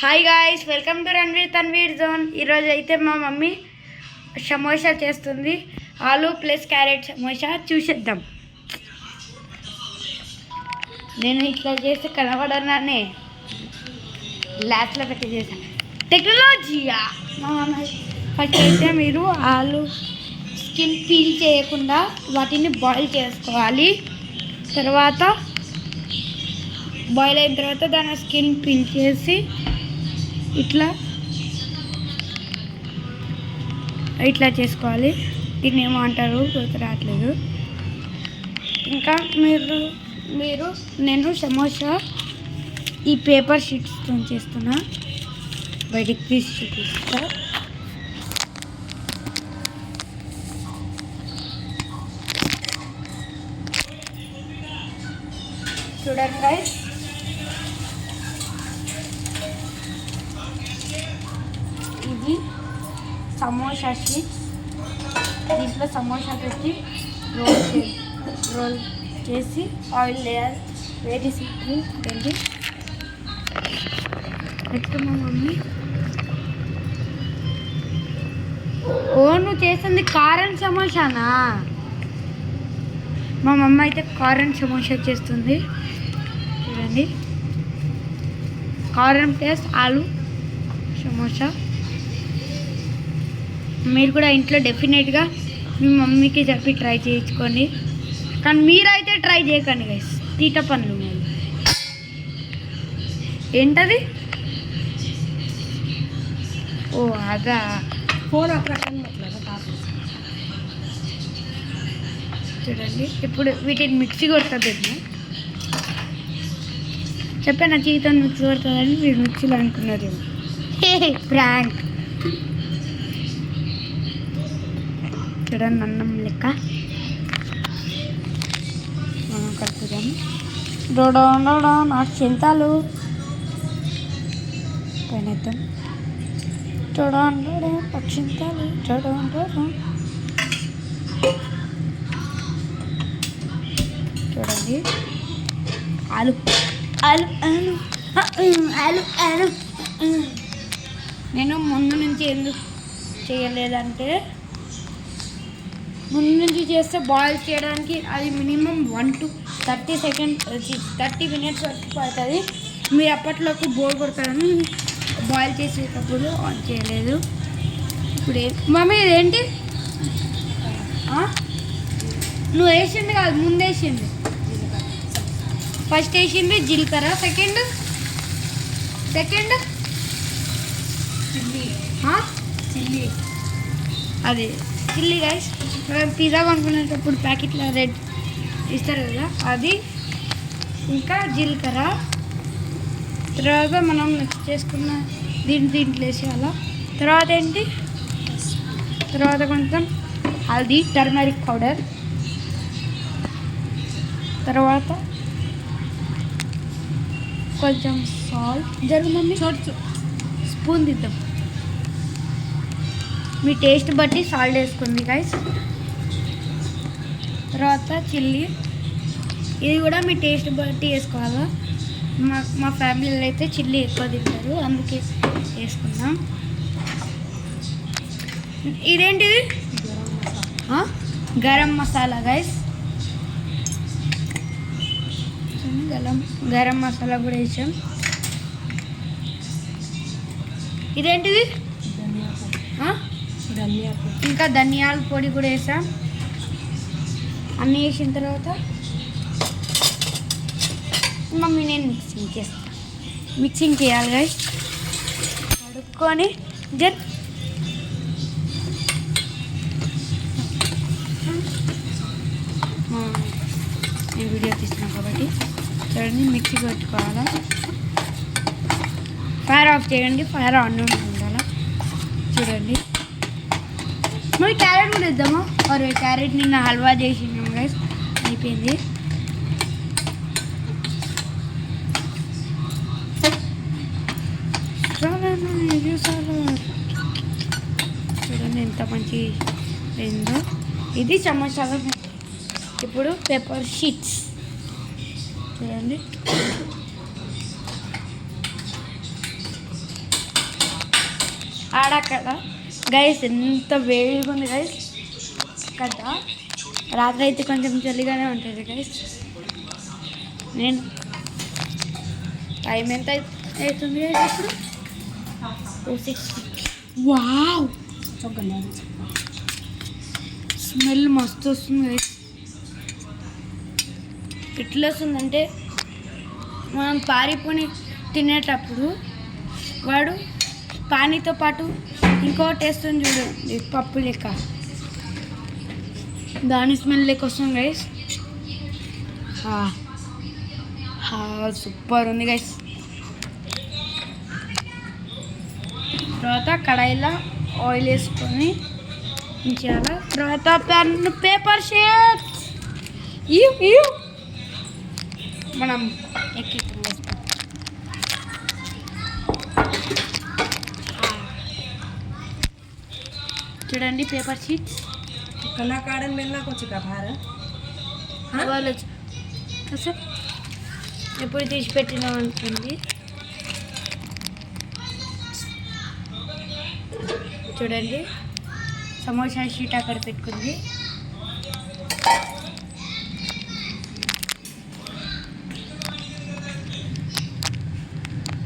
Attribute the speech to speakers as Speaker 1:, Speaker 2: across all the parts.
Speaker 1: Hi guys, welcome to Ranveer Tanveer zone. ఈరోజు అయితే మా మమ్మీ సమోసా చేస్తుంది. ఆలు ప్లస్ క్యారెట్ సమోసా చూసేద్దాం. నేను ఇట్లా చేస్తే కనబడనానే గ్లాస్లో పెట్టి చేశాను. టెక్నాలజీయా మా మమ్మీ. ఫస్ట్ అయితే మీరు ఆలు స్కిన్ పీల్ చేయకుండా వాటిని బాయిల్ చేసుకోవాలి. తర్వాత బాయిల్ అయిన తర్వాత దాని స్కిన్ పీల్ చేసి ఇట్లా చేసుకోవాలి. దీన్ని ఏమో అంటారు, గుర్తు రావట్లేదు. ఇంకా నేను సమోసా ఈ పేపర్ షీట్స్తో చేస్తున్నా. బయటికి తీసి చూపిస్తా. చూడండి గైస్, ఇది సమోసా షీట్స్. దీంట్లో సమోసా పెట్టి రోల్ చేసి ఆయిల్ లేయర్ వేడి సింపుల్ రండి. నెక్స్ట్ మా మమ్మీ నువ్వు చేస్తుంది కారం సమోసానా? మా మమ్మ అయితే కారం సమోసా చేస్తుంది. చూడండి, కారం ప్లస్ ఆలు సమోసా. మీరు కూడా ఇంట్లో డెఫినెట్గా మీ మమ్మీకి చెప్పి ట్రై చేయించుకోండి. కానీ మీరైతే ట్రై చేయకండి గైస్, తీట పనులు. మీరు ఏంటది? ఓ అదా, ఫోన్ చూడండి. ఇప్పుడు వీటిని మిక్సీ కొడుతుంది. చెప్పాను జీవితం మిక్సీ కొడుతుందని మీరు మిక్సీలో అనుకున్నారు. ప్రాంక్. చూడండి, అన్నం లెక్క మనం కలుపుదాము. డోడో నాకు చింతాలు పైనద్దాం. చూడండి పక్షింతాలు. చూడండి, ఆలు ఆలు ఆలు ఆలు ఆలు. నేను ముందు నుంచి ఎందుకు చేయలేదంటే, ముందు నుంచి చేస్తే బాయిల్ చేయడానికి అది మినిమం 1 to 30 minutes వరకు పడుతుంది. మీరు అప్పట్లోకి బోర్ కొడతారని బాయిల్ చేసేటప్పుడు ఆన్ చేయలేదు. ఇప్పుడు మమ్మీ ఇదేంటి? నువ్వు వేసింది కాదు, ముందు వేసింది. ఫస్ట్ వేసింది జీలకర్ర, సెకండ్ చిల్లీ. అది చిల్లీ గైస్. పిజ్జా కొనుక్కునేటప్పుడు ప్యాకెట్లో రెడ్ ఇస్తారు కదా, అది. ఇంకా జీలకర్ర. తర్వాత మనం మిక్స్ చేసుకున్న దీంట్లో వేసేయాల. తర్వాత ఏంటి? తర్వాత కొంచెం హల్దీ, టర్మరిక్ పౌడర్. తర్వాత కొంచెం సాల్ట్. మమ్మీ స్పూన్ తిద్దాం. మీ టేస్ట్ బట్టి సాల్ట్ వేసుకోండి గైస్. తర్వాత చిల్లీ, ఇది కూడా మీ టేస్ట్ బట్టి వేసుకోవాలా. మా ఫ్యామిలీలో అయితే చిల్లీ ఎక్కువ తింటారు, అందుకే వేసుకుందాం. ఇదేంటిది? గరం మసాలా గైస్. గరం మసాలా కూడా వేసాం. ఇదేంటిది? ఇంకా ధనియాల పొడి కూడా వేసాం. అన్నీ వేసిన తర్వాత మమ్మీ నేను మిక్సింగ్ చేయాలి గైస్. కడుక్కొని నేను వీడియో తీస్తున్నాను కాబట్టి చూడండి, మిక్సీ పెట్టుకోవాలా. ఫైర్ ఆఫ్ చేయండి, ఫైర్ ఆన్ ఉండాలా. చూడండి, మరి క్యారెట్ కూడా ఇద్దామా? మరి క్యారెట్ నిన్న హల్వా చేసినాం గైస్, అయిపోయింది. చూడండి ఎంత మంచి అయిందో. ఇది సమోసాలో. ఇప్పుడు పేపర్ షీట్స్ చూడండి. ఆడక్కడ గైస్ ఎంత వేడిగా ఉంది గైస్ కదా. రాత్రి అయితే కొంచెం చలిగానే ఉంటుంది గైస్. నేను టైం ఎంత అవుతుంది గైస్ ఇప్పుడు? 2:60. వావ్, స్మెల్ మస్తు వస్తుంది గైస్. ఎట్లా వస్తుందంటే మనం పారిపోని తినేటప్పుడు వాడు పానీతో పాటు ఇంకో టేస్ట్ చూడండి, పప్పు లెక్క, దాని స్మెల్ లెక్క వస్తుంది గైస్. సూపర్ ఉంది గైస్. తర్వాత కడాయిలో ఆయిల్ వేసుకొని ఉంచాలి. తర్వాత పేపర్ షీట్ మనం ఎక్కిస్తాం. చూడండి పేపర్ షీట్స్
Speaker 2: कलाकारन मिलना कुछ का भारत
Speaker 1: వాళ్ళు అసలు ఎప్పుడు తీసి పెట్టినా ఉంటుంది. చూడండి సమోసా షీట్ అక్కడ పెట్టుకుంది.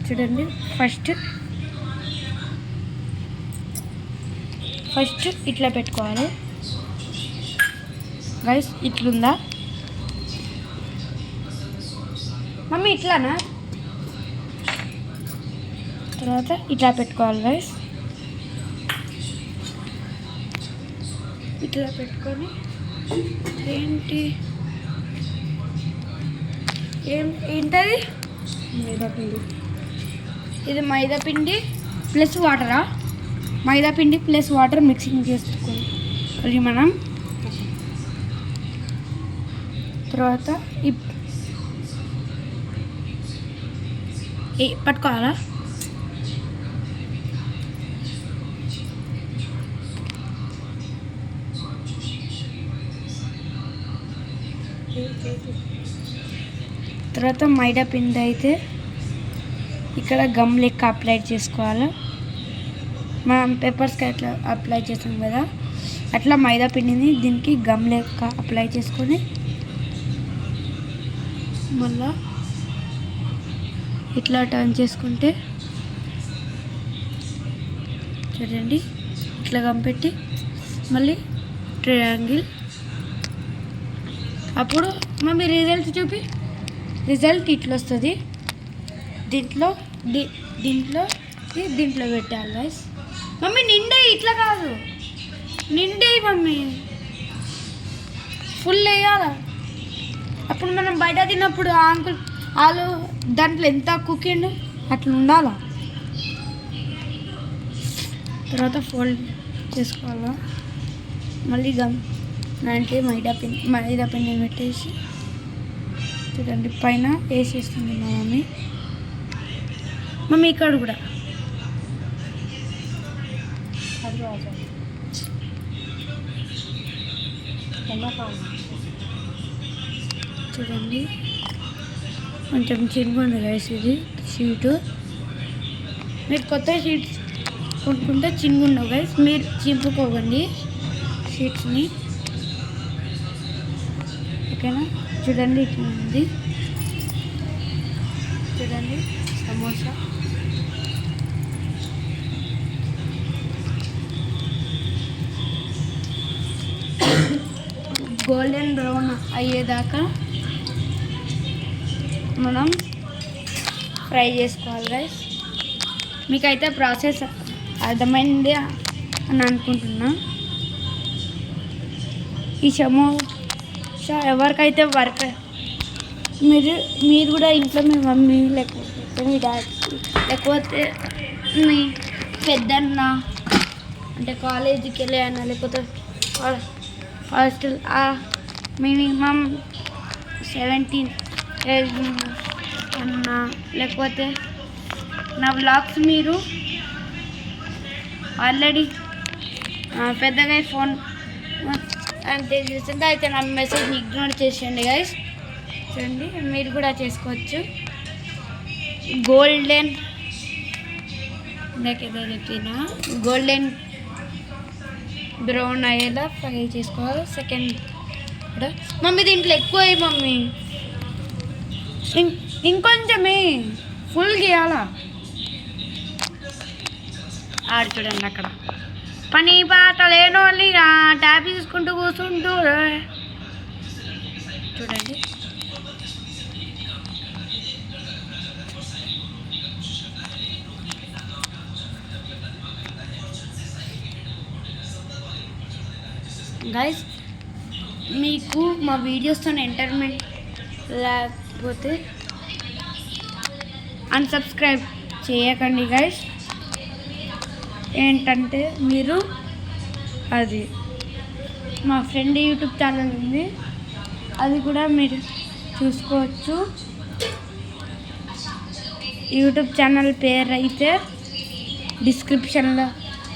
Speaker 1: చూడండి ఫస్ట్ ఇట్లా పెట్టుకోవాలి గైస్. ఇట్లుందా మమ్మీ? ఇట్లానా? తర్వాత ఇట్లా పెట్టుకోవాలి గైస్. ఇట్లా పెట్టుకొని ఏంటది?
Speaker 2: మైదాపిండి.
Speaker 1: ఇది మైదాపిండి ప్లస్ వాటరా? మైదాపిండి ప్లస్ వాటర్ మిక్సింగ్ చేసుకోవాలి మనం. తర్వాత పట్టుకోవాలా? తర్వాత మైదా పిండి అయితే ఇక్కడ గమ్ లెక్క అప్లై చేసుకోవాలి. మనం పేపర్స్కి అట్లా అప్లై చేస్తాం కదా, అట్లా మైదా పిండిని దీనికి గమ్ లెక్క అప్లై చేసుకొని మళ్ళా ఇట్లా టర్న్ చేసుకుంటే చూడండి ఇట్లా గమ్ పెట్టి మళ్ళీ ట్రయాంగిల్. అప్పుడు మమ్మీ రిజల్ట్ చూపి. రిజల్ట్ ఇట్లా వస్తుంది. దీంట్లో పెట్టాలి గైస్. మమ్మీ నిండే ఇట్లా కాదు, నిండే మమ్మీ ఫుల్ వేయాలా. అప్పుడు మనం బయట తిన్నప్పుడు అంకుల్ వాళ్ళు దాంట్లో ఎంత కుకింగ్ అట్లా ఉండాలా. తర్వాత ఫోల్డ్ చేసుకోవాలా. మళ్ళీ దానికి మైదా పిండి పెట్టేసి చూడండి పైన వేసేస్తుంది మా మమ్మీ ఇక్కడ కూడా. చూడండి కొంచెం చిన్నగుంది గైస్ ఇది షీటు. మీరు కొత్త షీట్స్ కొనుక్కుంటే చిన్నగుండవు గైస్, మీరు చింపుకోకండి షీట్స్ని, ఓకేనా? చూడండి ఇట్లా ఉంది. చూడండి సమోసా. గోల్డెన్ బ్రౌన్ అయ్యేదాకా మనం ఫ్రై చేసుకోవాలి గైస్. మీకైతే ప్రాసెస్ అర్థమైంది అని అనుకుంటున్నా. ఈ సమోసా ఎవరికైతే మీరు కూడా ఇంట్లో మీ మమ్మీ లేకపోతే మీ డాడీ లేకపోతే మీ పెద్దన్న అంటే కాలేజీకి వెళ్ళే అన్న లేకపోతే హాస్టల్ మినిమం 17 ఏజ్ అన్నా లేకపోతే నా వ్లాగ్స్ మీరు ఆల్రెడీ పెద్దగా ఫోన్ అంతే చూస్తుంటే అయితే నా మెసేజ్ని ఇగ్నోర్ చేసేయండి గైస్. చూడండి మీరు కూడా చేసుకోవచ్చు. ఇందాకేదో చెప్పిన గోల్డెన్ బ్రౌన్ అయ్యేలా ఫ్రై చేసుకోవాలి. సెకండ్ మమ్మీ దీంట్లో ఎక్కువ అయ్యి మమ్మీ ఇంకొంచెమే ఫుల్ గీయాలా. ఆడు చూడండి అక్కడ పని పాట లేని వాళ్ళు ఇక ట్యాప్ తీసుకుంటూ కూర్చుంటూ చూడండి. గైస్ మీకు మా వీడియోస్తో ఎంటర్టైన్మెంట్ లేకపోతే అన్సబ్స్క్రైబ్ చేయకండి గైస్. ఏంటంటే మీరు అది మా ఫ్రెండ్ యూట్యూబ్ ఛానల్ ఉంది, అది కూడా మీరు చూసుకోవచ్చు. యూట్యూబ్ ఛానల్ పేరు అయితే డిస్క్రిప్షన్లో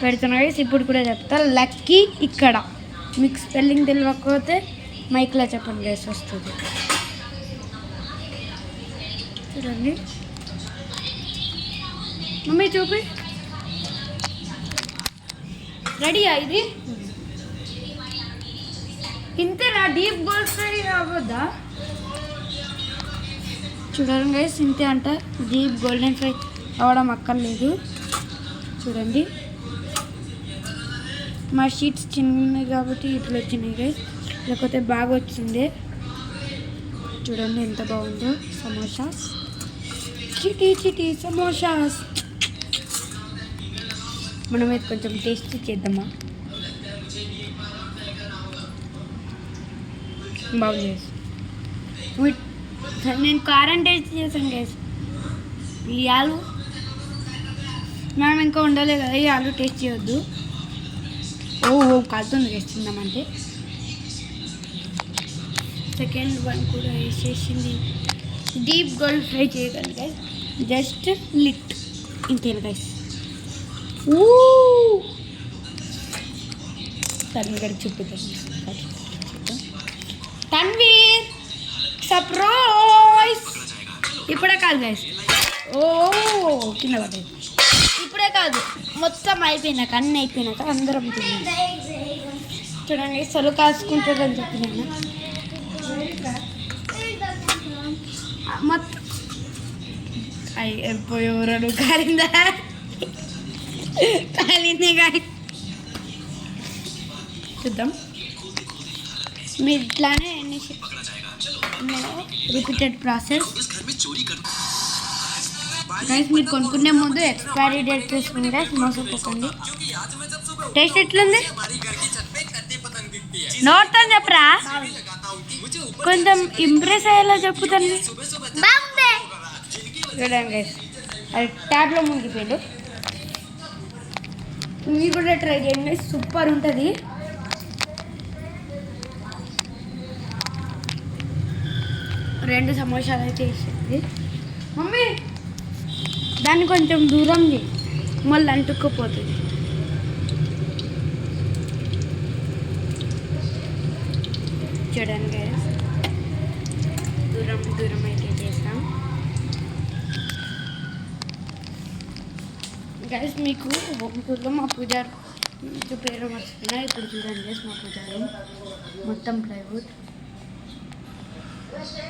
Speaker 1: పెడుతున్నా గైస్. ఇప్పుడు కూడా చెప్తా, లక్కీ ఇక్కడ. మీకు స్పెల్లింగ్ తెలియకపోతే మైక్లో చెప్పండి గైస్, వస్తుంది. చూడండి మమ్మీ చూపి. రెడీయా ఇది? ఇంతేనా? డీప్ గోల్డ్ ఫ్రై అవ్వద్దా? చూడండి గైస్, ఇంతే అంట. డీప్ గోల్డెన్ ఫ్రై అవ్వడం అక్కర్లేదు. చూడండి మా షీట్స్ చిన్నవి కాబట్టి ఇట్లా వచ్చినాయి గైస్, లేకపోతే బాగా వచ్చింది. చూడండి ఎంత బాగుందో సమోసాస్, చిటి చిటి సమోసాస్. మనం అయితే కొంచెం టేస్ట్ చేద్దామా? బాగుంది. నేను కారం టేస్ట్ చేశాను గైస్. ఈ ఆలు మనం ఇంకా ఉండలే కదా, ఈ ఆలు టేస్ట్ చేయొద్దు. ఓ కాలుతుంది గైస్ తిందామంటే. సెకండ్ వన్ కూడా వేసేసింది. డీప్ గోల్డ్ ఫ్రై చేయగలను గైస్, జస్ట్ లిట్ ఇంతేనా గైస్. తన్వీర్ చూపుతాను. తన్వీర్ సర్ప్రైజ్. ఇప్పుడే కాదు గైస్, ఓ కింద పడ్డది. ఇప్పుడే కాదు, మొత్తం అయిపోయినాక, అన్నీ అయిపోయినాక అందరం తిన్నాం. చూడండి సొలు కాసుకుంటుందని చెప్పినాను. మొత్తం అయిపోయేవరు కాలిందా? కాలింది కానీ చూద్దాం. మీరు ఇట్లానే రిపీటెడ్ ప్రాసెస్ గైస్. మీరు కొనుక్కునే ముందు ఎక్స్పైరీ డేట్ చూసుకుని గైస్, మోసపోకండి. టేస్ట్ ఎట్లుంది? నోట్ అని చెప్పరా, కొంచెం ఇంప్రెస్ అయ్యేలా చెప్పుతాను. చూడండి గైస్, అది ట్యాబ్లో మునిగిపోయాడు. మీరు కూడా ట్రై చేయండి, సూపర్ ఉంటుంది. రెండు సమోసాలు అయితే వేసింది మమ్మీ. దాన్ని కొంచెం దూరం చేయి, మళ్ళీ అంటుకుపోతుంది. చూడండి గైస్, దూరం దూరం అయితే చేస్తాం గైస్. మీకు హోమ్టూర్లో మా పూజారు పేరు వస్తున్నా. ఇప్పుడు చూడండి గైస్, మా పూజారు మొత్తం ప్లైవుడ్.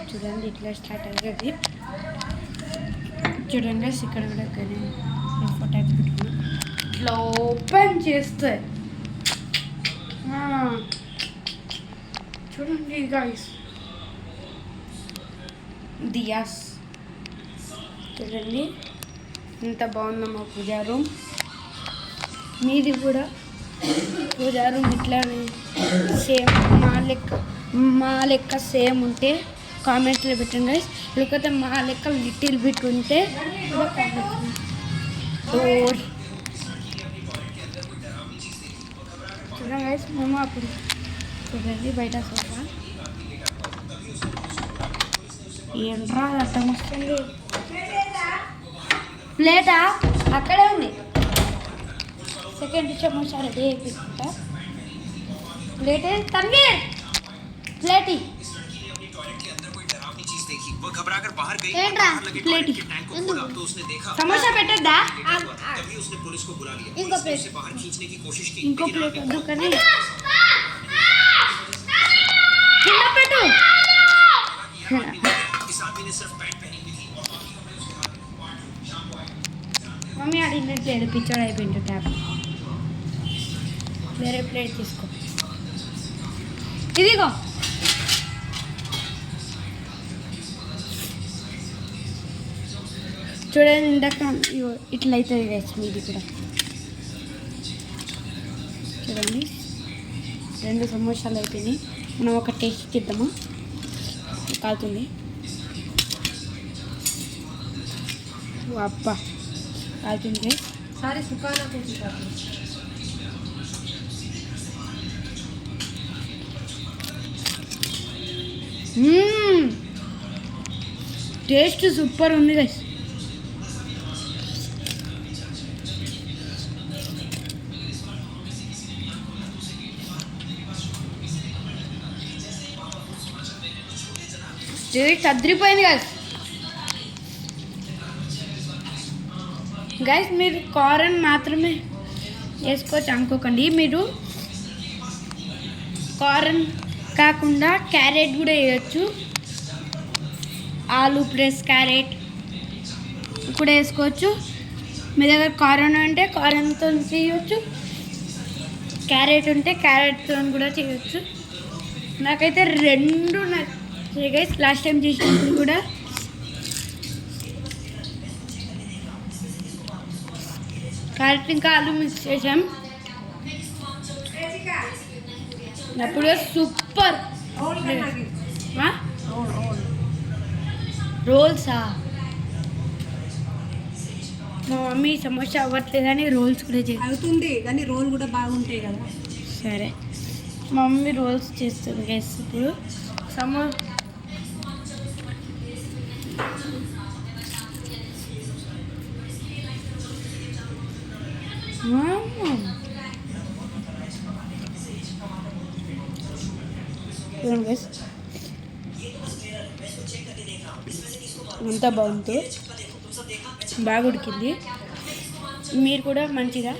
Speaker 1: చూడండి ఇట్లా స్టార్ట్ అయ్యేది. చూడండి గైస్, ఇక్కడ కూడా కానీ ఫోటో అయితే పెట్టుకున్నాం. ఇట్లా ఓపెన్ చేస్తే చూడండి గైస్, దియాస్. చూడండి ఎంత బాగుందో మా పూజా రూమ్. మీది కూడా పూజా రూమ్ ఇట్లానే సేమ్ మా లెక్క సేమ్ ఉంటే కామెంట్లో పెట్టండి గైస్. లేకపోతే మా లెక్క లిటిల్ బిట్ ఉంటే కూడా కామెంట్. చూడండి గైస్, మేము అప్పుడు చూడండి బయట సోఫా ఏంట్రా అర్థం వస్తుంది. ప్లేటా అక్కడే ఉంది. సెకండ్ సమోసా రెడీ అయిపోయిందా? ప్లేట్ తన్వీర్, ప్లేట్ ఏంట్రా? ప్లేట్ సమోసా పెట్టద్దా? ఇంకో ప్లేట్ ఇంకో ప్లేట్ వద్దు కానీ కింద పెట్టు. మమ్మీ అడిగినట్లేదు పిచ్చోడు అయిపోయింది ట్యాప్. వేరే ప్లేట్ తీసుకో. ఇదిగో చూడండి ఇందాక ఇట్లా అవుతుంది గైస్ మీది కూడా. చూడండి 2 సమోసాలు అయిపోయినాయి. మనం ఒక టేస్ట్ ఇద్దామా? కాలుతుంది. అబ్బా కాలుతుంది.
Speaker 2: सारे सुखाना को सिखाते
Speaker 1: టేస్ట్ సూపర్ ఉంది గైస్. టేస్ట్ అదిరిపోయింది గైస్. గైస్ మీరు కారన్ మాత్రమే వేసుకోవచ్చు అనుకోకండి. మీరు కారన్ కాకుండా క్యారెట్ కూడా వేయచ్చు. ఆలు ప్లస్ క్యారెట్ కూడా వేసుకోవచ్చు. మీ దగ్గర కారన్ అంటే కారన్తో చేయవచ్చు, క్యారెట్ ఉంటే క్యారెట్తో కూడా చేయవచ్చు. నాకైతే 2 నచ్చాయి గైస్. లాస్ట్ టైం చేసినప్పుడు కూడా క్యారెట్ ఇంకా ఆలు మిక్స్ చేసాం. అప్పుడు సూపర్. రోల్సా? మా మమ్మీ సమోసా అవ్వట్లేదని రోల్స్ కూడా
Speaker 2: అవుతుంది కానీ రోల్ కూడా బాగుంటాయి కదా.
Speaker 1: సరే మా మమ్మీ రోల్స్ చేస్తుంది గైస్. ఇప్పుడు అంతా బాగుంది, బాగా ఉడికింది. మీరు కూడా మంచిగా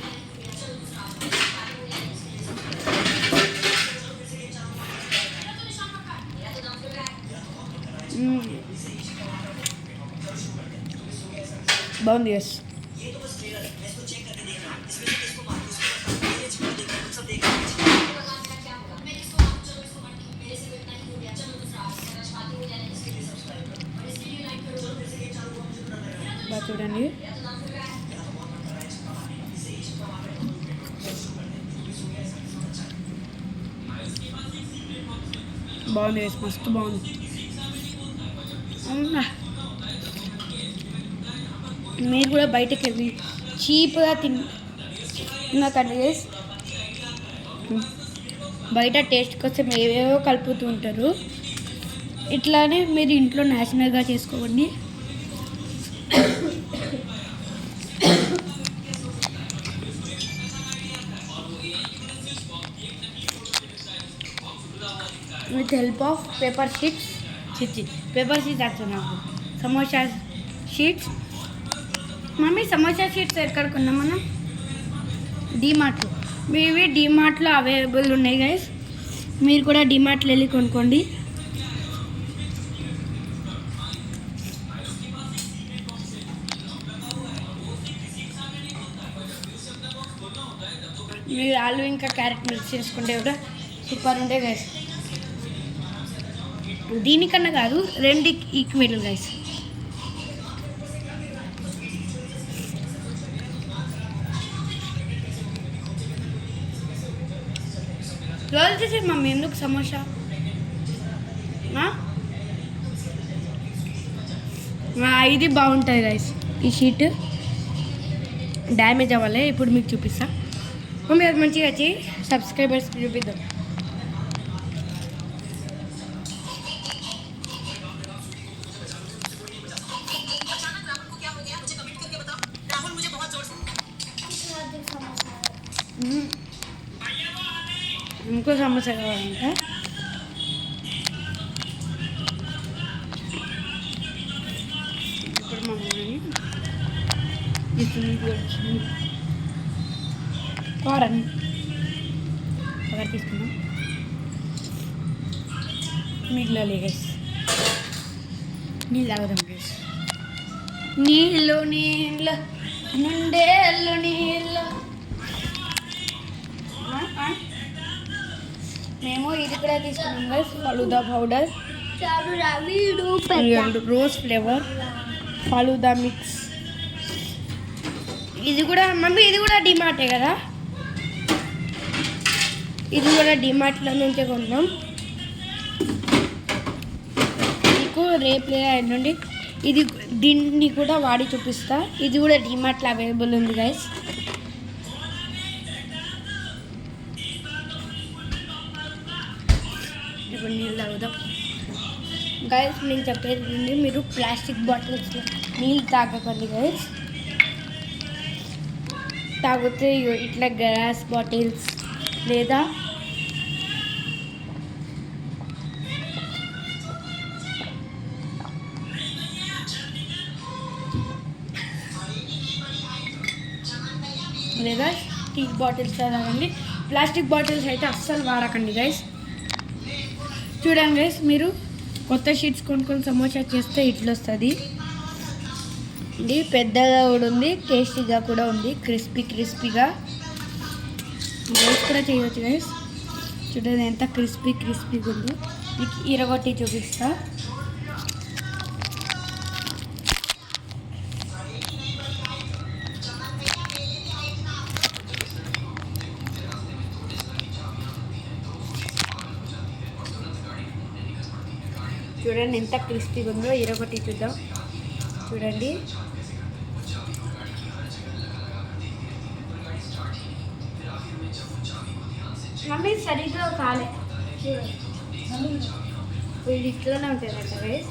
Speaker 1: బాగుంది గైస్. బాగా చూడండి. బాగుంది గైస్, మస్తు బాగుంది. మీరు కూడా బయటకు వెళ్ళి చీప్గా తినకండి గైస్. బయట టేస్ట్ కోసం ఏవేవో కలుపుతూ ఉంటారు. ఇట్లానే మీరు ఇంట్లో నేచురల్గా చేసుకోండి. With help of paper sheets వచ్చు నాకు. Samosa sheets. Mummy samosa sheets ఎక్కడ కొన్నాం మనం? డీమార్ట్లో. ఇవి డీమార్ట్లో అవైలబుల్ ఉన్నాయి గైస్. మీరు కూడా డీమార్ట్లో వెళ్ళి కొనుక్కోండి. మీరు ఆలు ఇంకా క్యారెట్ మిక్స్ చేసుకుంటే కూడా సూపర్ ఉంటాయి గైస్. దీనికన్నా కాదు, 2 ఈక్వల్ గైస్. రోల్ చేసే మమ్మీ ఎందుకు సమోసా? ఇది బాగుంటుంది గైస్. ఈ షీట్ డ్యామేజ్ అవ్వాలి. ఇప్పుడు మీకు చూపిస్తా. మమ్మీ అది మంచిగా వచ్చి సబ్స్క్రైబర్స్ చూపిద్దాం. ఇంకో సమోసా కావాలంట. ఇప్పుడు మా మమ్మీ వచ్చింది. కారం ఒకటి తీసుకున్నాం నీళ్ళు గైస్ నీళ్ళు తాగుదాం గైస్ నీళ్ళు నీళ్ళు నుండేళ్ళు నీళ్ళు మేము ఇది కూడా తీసుకున్నాం guys falooda powder rose flavour falooda mix ఇది కూడా మమ్మీ ఇది కూడా డిమార్టే కదా ఇది కూడా డిమార్ట్లో నుంచే కొన్నాం మీకు రేపు నుండి ఇది దీన్ని కూడా వాడి చూపిస్తా ఇది కూడా డిమార్ట్లో అవైలబుల్ ఉంది గైస్ ఇప్పుడు నీళ్ళు తాగుదాం గైస్ నేను చెప్పేది మీరు ప్లాస్టిక్ బాటిల్స్లో నీళ్ళు తాగకండి గైస్ తాగితే ఇట్లా గ్లాస్ బాటిల్స్ లేదా స్టీల్ బాటిల్స్ తాగండి ప్లాస్టిక్ బాటిల్స్ అయితే అస్సలు వాడకండి గైస్ చూడండి గైస్ మీరు కొత్త షీట్స్ కొనుక్కొని సమోసా చేస్తే ఇట్లా వస్తుంది ఇది పెద్దగా కూడా ఉంది టేస్టీగా కూడా ఉంది క్రిస్పీగా గైస్ కూడా చేయవచ్చు గైస్ చూడండి ఎంత క్రిస్పీగా ఉందో మీకు ఇరగొట్టి చూపిస్తా చూడండి ఎంత క్రిస్పీగా ఉందో ఇరగొట్టి చూద్దాం చూడండి మమ్మీ సరిగ్గా కాలే వీడి ఇట్లనే ఉంటుంది అంట గైస్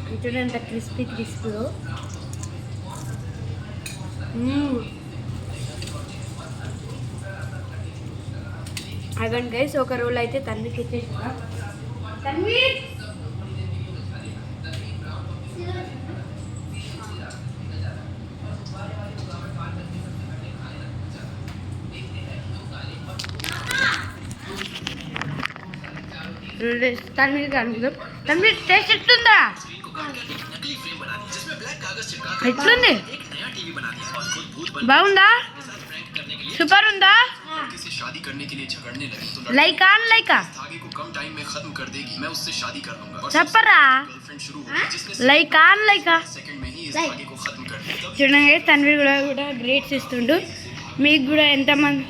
Speaker 1: చూడండి ఎంత క్రిస్పీగా అదండి గైస్ ఒక రోల్ అయితే తన్వికి ఇచ్చేసా తన్వి తన్వి టేస్ట్ ఎట్లుందా ఎట్లుంది బాగుందా సూపర్ ఉందా లైకా చెప్పరా లైకా చూడండి తన్వి కూడా గ్రేట్స్ ఇస్తుండు మీకు కూడా ఎంతమంది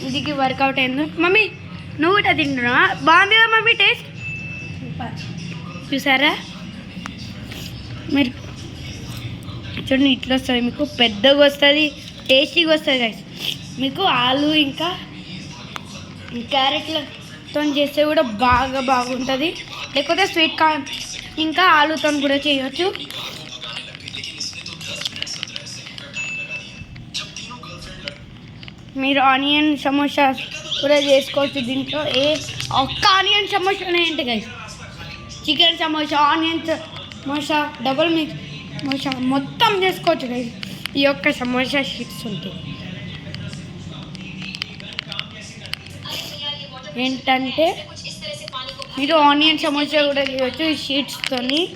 Speaker 1: ఇదికి వర్కౌట్ అయిందో మమ్మీ నువ్వు కూడా తింటున్నావా బాగుంది కదా మమ్మీ టేస్ట్ చూసారా మీరు చూడండి ఇట్లా వస్తుంది మీకు పెద్దగా వస్తుంది టేస్టీగా వస్తుంది గైస్ మీకు ఆలు ఇంకా క్యారెట్లతో చేస్తే కూడా బాగుంటుంది లేకపోతే స్వీట్ కార్న్ ఇంకా ఆలుతో కూడా చేయవచ్చు మీరు ఆనియన్ సమోసా కూడా చేసుకోవచ్చు దీంట్లో ఒక్క ఆనియన్ సమోసానే ఏంటి guys chicken samosa onion samosa double mix samosa మొత్తం చేసుకోవచ్చు గైస్ ఈ యొక్క సమోసా షీట్స్ ఉంటాయి ఏంటంటే మీరు ఆనియన్ సమోసా కూడా చేయవచ్చు ఈ షీట్స్తోని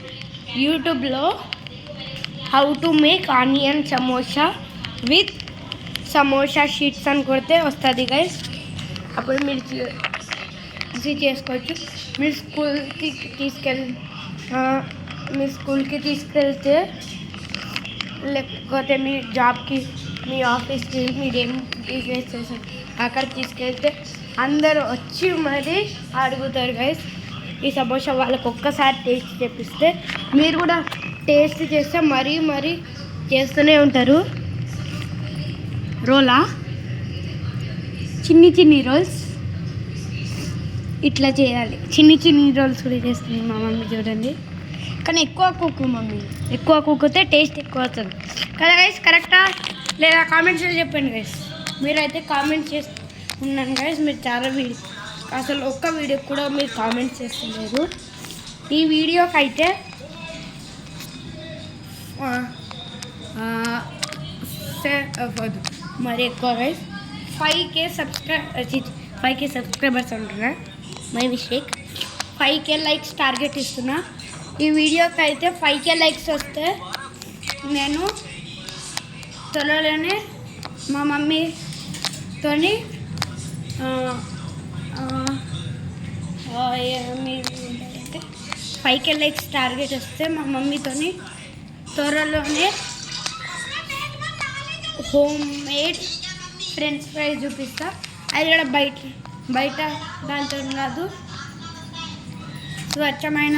Speaker 1: యూట్యూబ్లో how to make onion samosa with samosa sheets అని కొడితే వస్తుంది గైస్ అప్పుడు మీరు ఈజీ చేసుకోవచ్చు మీరు స్కూల్కి తీసుకెళ్తే లేకపోతే మీ జాబ్కి మీ ఆఫీస్కి మీరేం బిజినెస్ చేస్తారు అక్కడ తీసుకెళ్తే అందరూ వచ్చి మరి అడుగుతారు గైస్ ఈ సమోసా వాళ్ళకి ఒక్కసారి టేస్ట్ చేపిస్తే మీరు కూడా టేస్ట్ చేస్తే మరీ చేస్తూనే ఉంటారు రోలా చిన్ని రోల్స్ ఇట్లా చేయాలి చిన్ని రోల్స్ కూడా చేస్తుంది మా మమ్మీ చూడండి కానీ ఎక్కువ కుక్కు మమ్మీ ఎక్కువ కుక్కితే టేస్ట్ ఎక్కువ వస్తుంది కదా గైస్ కరెక్టా లేదా కామెంట్స్లో చెప్పండి గైస్ మీరైతే కామెంట్ చేస్తూ ఉన్నాను గైస్ మీరు చాలా అసలు ఒక్క వీడియోకి కూడా మీరు కామెంట్స్ చేస్తలేరు ఈ వీడియోకి అయితే మరి ఎక్కువ గైస్ 5K సబ్స్క్రైబర్స్ అంటున్నా, my mistake. 5K likes target ఇస్తున్నా. ఈ వీడియోకి అయితే 5K లైక్స్ వస్తే నేను త్వరలోనే మా మమ్మీతోని 5K లైక్స్ టార్గెట్ వస్తే మా మమ్మీతోని త్వరలోనే హోమ్ మేడ్ ఫ్రెంచ్ ఫ్రైస్ చూపిస్తా. అది కూడా బయట దాంతో కాదు, స్వచ్ఛమైన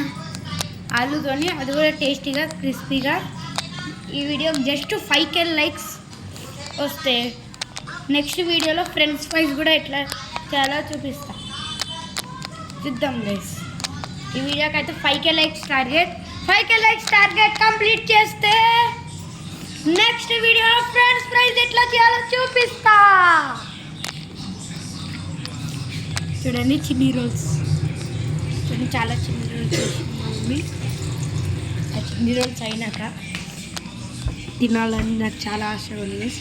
Speaker 1: ఆలుతోని, అది కూడా టేస్టీగా క్రిస్పీగా. ఈ వీడియోకి జస్ట్ 5K లైక్స్ వస్తే నెక్స్ట్ వీడియోలో ఫ్రెంచ్ ఫ్రైస్ కూడా ఎట్లా చేయాలో చూపిస్తా. చూద్దాం గైస్. ఈ వీడియోకి అయితే 5K లైక్స్ టార్గెట్ కంప్లీట్ చేస్తే నెక్స్ట్ వీడియోలో ఫ్రెంచ్ ఫ్రైస్ ఎట్లా చేయాలో చూపిస్తా. చూడండి చిన్ని రోల్స్, చూడండి చాలా చిన్ని రోల్స్ మమ్మీ. ఆ చిన్ని రోల్స్ అయినాక తినాలని నాకు చాలా ఆశ ఉంది.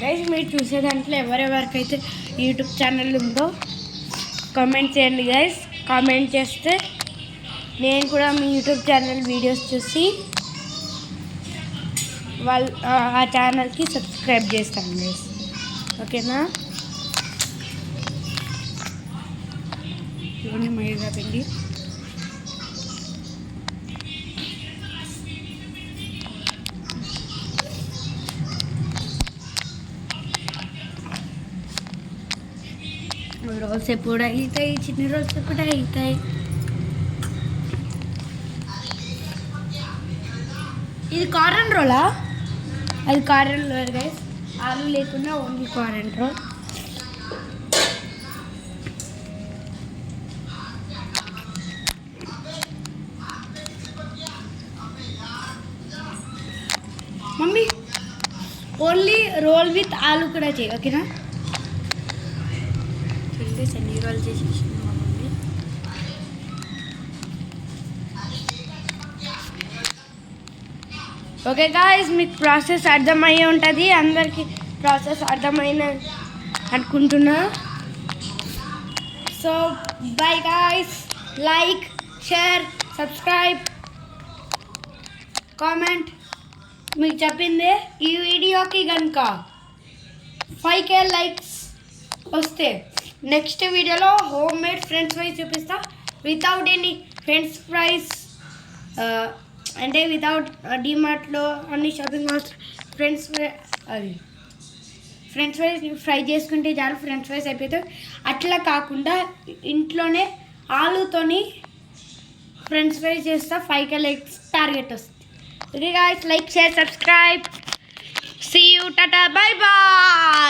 Speaker 1: గైస్ మీరు చూసే దాంట్లో ఎవరెవరికైతే యూట్యూబ్ ఛానల్ ఉందో కామెంట్ చేయండి గైస్. కామెంట్ చేస్తే నేను కూడా మీ యూట్యూబ్ ఛానల్ వీడియోస్ చూసి ఆ ఛానల్కి సబ్స్క్రైబ్ చేస్తాను గైస్. ఓకేనా? ఇవన్నీ మైదా పిండి. రోల్స్ ఎప్పుడు అవుతాయి, చిన్న రోల్స్ ఎప్పుడు అవుతాయి. ఇది కార్న్ రోలా? అది కార్న్ రోల్ గైస్, ఆలు లేకుండా only corn roll. Mummy only roll with ఆలు కూడా చేయి, ఓకేనా? సన్నీ రోల్ చేసేసి మా మమ్మీ. ఓకే గాయ్స్, మీకు ప్రాసెస్ అర్థమయ్యే ఉంటుంది. అందరికీ ప్రాసెస్ అర్థమైన అనుకుంటున్నా. So bye guys, like, share, subscribe, comment. మీకు చెప్పిందే ఈ వీడియోకి కనుక 5K లైక్స్ వస్తే నెక్స్ట్ వీడియోలో హోమ్ మేడ్ ఫ్రెంచ్ ఫ్రైస్ చూపిస్తా. వితౌట్ ఎనీ ఫ్రెంచ్ ఫ్రైస్ అంటే వితౌట్ డిమార్ట్లో అన్ని shopping malls French fries fry చేసుకుంటే చాలు, ఫ్రెంచ్ ఫ్రైస్ అయిపోతాయి. అట్లా కాకుండా ఇంట్లోనే ఆలుతోని ఫ్రెంచ్ ఫ్రైస్ చేస్తా. 5K లైక్స్ టార్గెట్ వస్తుంది. Okay guys, like, share, subscribe. See you, tata, bye bye.